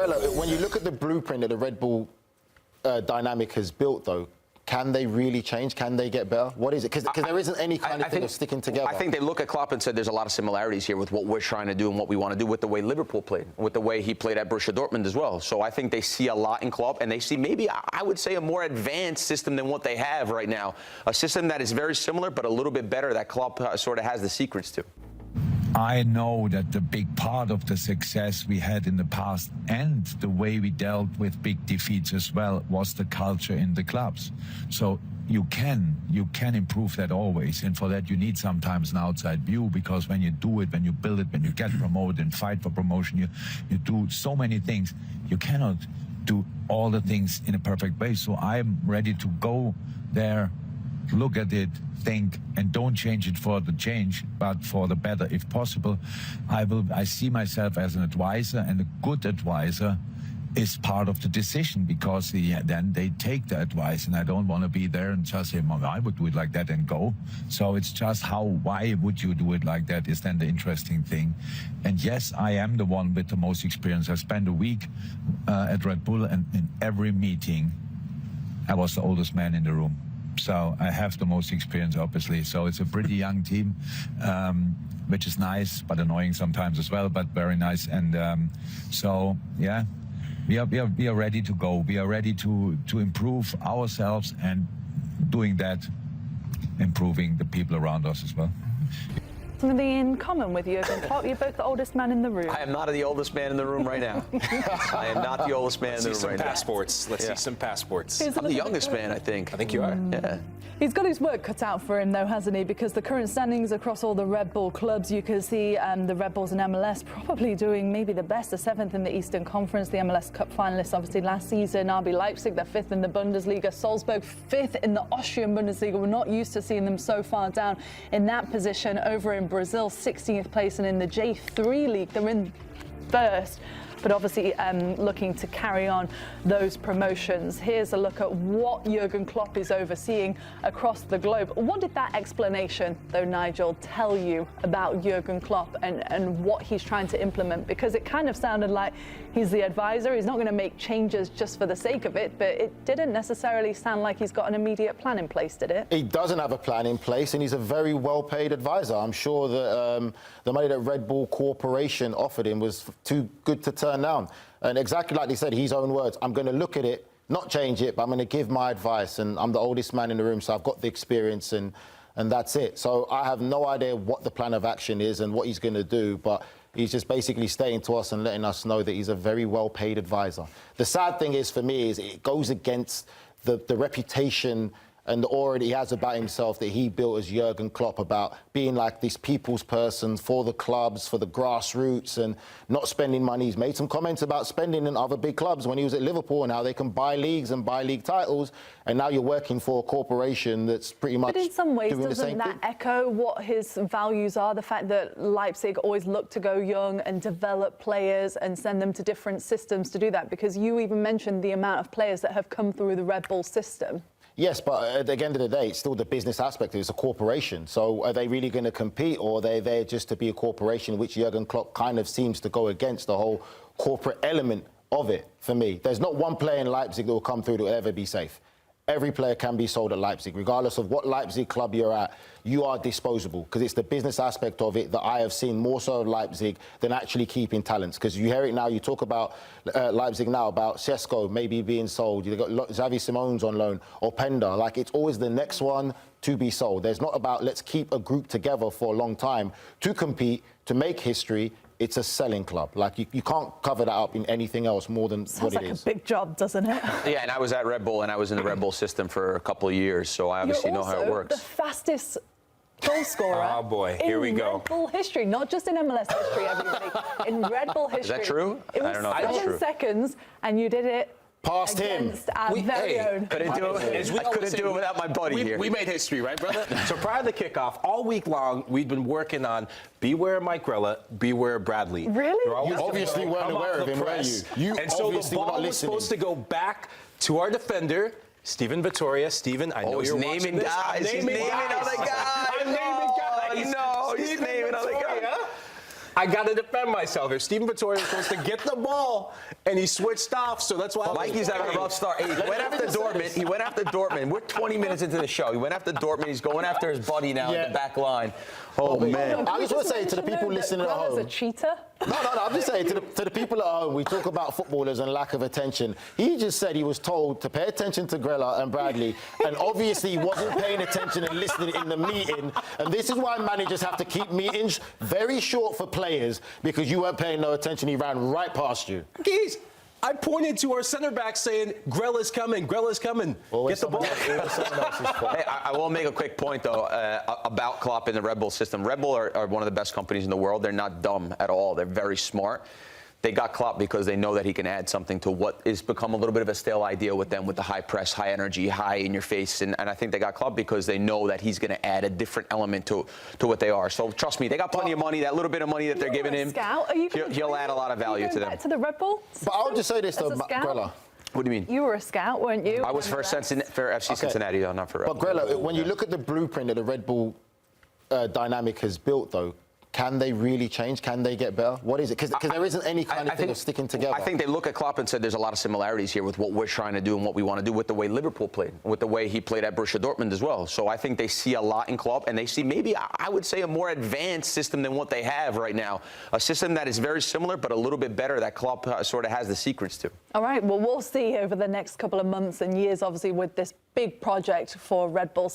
Grella, when you look at the blueprint that the Red Bull dynamic has built, though, can they really change? Can they get better? What is it? Because there isn't any kind of thing of sticking together. I think they look at Klopp and said there's a lot of similarities here with what we're trying to do and what we want to do with the way Liverpool played, with the way he played at Borussia Dortmund as well. So I think they see a lot in Klopp, and they see maybe, I would say, a more advanced system than what they have right now. A system that is very similar, but a little bit better, that Klopp sort of has the secrets to. I know that the big part of the success we had in the past and the way we dealt with big defeats as well was the culture in the clubs. So you can improve that always, and for that you need sometimes an outside view, because when you do it, when you build it, when you get promoted and fight for promotion, you do so many things. You cannot do all the things in a perfect way. So I'm ready to go there, look at it, think, and don't change it for the change, but for the better if possible. I see myself as an advisor, and a good advisor is part of the decision, because then they take the advice, and I don't want to be there and just say, I would do it like that and go. So it's just why would you do it like that is then the interesting thing. And yes, I am the one with the most experience. I spent a week at Red Bull, and in every meeting I was the oldest man in the room. So I have the most experience, obviously. So it's a pretty young team, which is nice, but annoying sometimes as well, but very nice. And so, yeah, we are ready to go. We are ready to improve ourselves, and doing that, improving the people around us as well. Something in common with Jürgen Klopp. You're both the oldest man in the room. I am not the oldest man in the room right now. I am not the oldest man in the room right now. Let's see some passports. I'm the youngest man, I think. I think you are. Yeah. He's got his work cut out for him, though, hasn't he? Because the current standings across all the Red Bull clubs, you can see the Red Bulls and MLS probably doing maybe the best, the 7th in the Eastern Conference, the MLS Cup finalists, obviously, last season. RB Leipzig, they're 5th in the Bundesliga. Salzburg, 5th in the Austrian Bundesliga. We're not used to seeing them so far down in that position. Over in Brazil, 16th place, and in the J3 League, they're in 1st. But obviously looking to carry on those promotions. Here's a look at what Jürgen Klopp is overseeing across the globe. What did that explanation, though, Nigel, tell you about Jürgen Klopp and what he's trying to implement? Because it kind of sounded like he's the advisor. He's not going to make changes just for the sake of it, but it didn't necessarily sound like he's got an immediate plan in place, did it? He doesn't have a plan in place, and he's a very well-paid advisor. I'm sure that the money that Red Bull Corporation offered him was too good to turn down. And exactly like he said, his own words, I'm going to look at it, not change it, but I'm going to give my advice. And I'm the oldest man in the room, so I've got the experience, and that's it. So I have no idea what the plan of action is and what he's going to do, but he's just basically stating to us and letting us know that he's a very well-paid advisor. The sad thing is, for me, is it goes against the reputation and the aura that he has about himself that he built as Jürgen Klopp, about being like this people's person for the clubs, for the grassroots, and not spending money. He's made some comments about spending in other big clubs when he was at Liverpool, and how they can buy leagues and buy league titles, and now you're working for a corporation that's pretty much doing the same thing. But in some ways, doesn't that echo what his values are? The fact that Leipzig always look to go young and develop players and send them to different systems to do that, because you even mentioned the amount of players that have come through the Red Bull system. Yes, but at the end of the day, it's still the business aspect. It's a corporation. So are they really going to compete, or are they there just to be a corporation, which Jürgen Klopp kind of seems to go against the whole corporate element of it, for me? There's not one player in Leipzig that will come through that will ever be safe. Every player can be sold at Leipzig. Regardless of what Leipzig club you're at, you are disposable, because it's the business aspect of it that I have seen more so of Leipzig than actually keeping talents. Because you hear it now, you talk about Leipzig now, about Sesko maybe being sold. You've got Xavi Simone's on loan, or Penda. Like, it's always the next one to be sold. There's not about let's keep a group together for a long time to compete, to make history. It's a selling club. Like, you can't cover that up in anything else more than what it is. Sounds like a big job, doesn't it? Yeah, and I was at Red Bull, and I was in the Red Bull system for a couple of years, so I obviously know how it works. The fastest goal scorer. Oh boy, here we go. In Red Bull history, not just in MLS history, everybody. In Red Bull history. Is that true? I don't know if that's true. 7 seconds, and you did it. Past him. Our very own. Couldn't do it. I couldn't do it without my buddy here. We made history, right, brother? So prior to the kickoff, all week long, we've been working on beware Mike Grella, beware Bradley. Really? You obviously weren't aware of him, were you? And so the ball was supposed to go back to our defender, Steven Vittoria. Steven, I know you're watching this. He's naming other guys. I'm naming guys. No, he's naming other guys. I got to defend myself here. Steven Vittoria was supposed to get the ball, and he switched off, so that's why. Mikey's having a rough start. He went after Dortmund. He went after Dortmund. We're 20 minutes into the show. He went after Dortmund. He's going after his buddy now in the back line. Oh, man. I just want to say to the people listening at home. a cheater? No. I'm just saying to the people at home, we talk about footballers and lack of attention. He just said he was told to pay attention to Grella and Bradley, and obviously he wasn't paying attention and listening in the meeting. And this is why managers have to keep meetings very short for players, because you weren't paying no attention. He ran right past you. Geez, I pointed to our center back saying, Grella's coming, Grella's coming. Get the ball. Hey, I will make a quick point, though, about Klopp and the Red Bull system. Red Bull are one of the best companies in the world. They're not dumb at all. They're very smart. They got Klopp because they know that he can add something to what has become a little bit of a stale idea with them, with the high press, high energy, high in your face. And I think they got Klopp because they know that he's going to add a different element to what they are. So trust me, they got plenty of money. That little bit of money that they're giving him, he'll add a lot of value to them. Back to the Red Bull? But I would just say this, though, Grella. What do you mean? You were a scout, weren't you? I was for FC Cincinnati, though, not for Red Bull. But Grella, when you look at the blueprint that the Red Bull dynamic has built, though, can they really change? Can they get better? What is it? Because there isn't any kind of thing of sticking together. I think they look at Klopp and said there's a lot of similarities here with what we're trying to do and what we want to do with the way Liverpool played, with the way he played at Borussia Dortmund as well. So I think they see a lot in Klopp, and they see maybe, I would say, a more advanced system than what they have right now. A system that is very similar, but a little bit better, that Klopp sort of has the secrets to. All right, well, we'll see over the next couple of months and years, obviously, with this big project for Red Bull.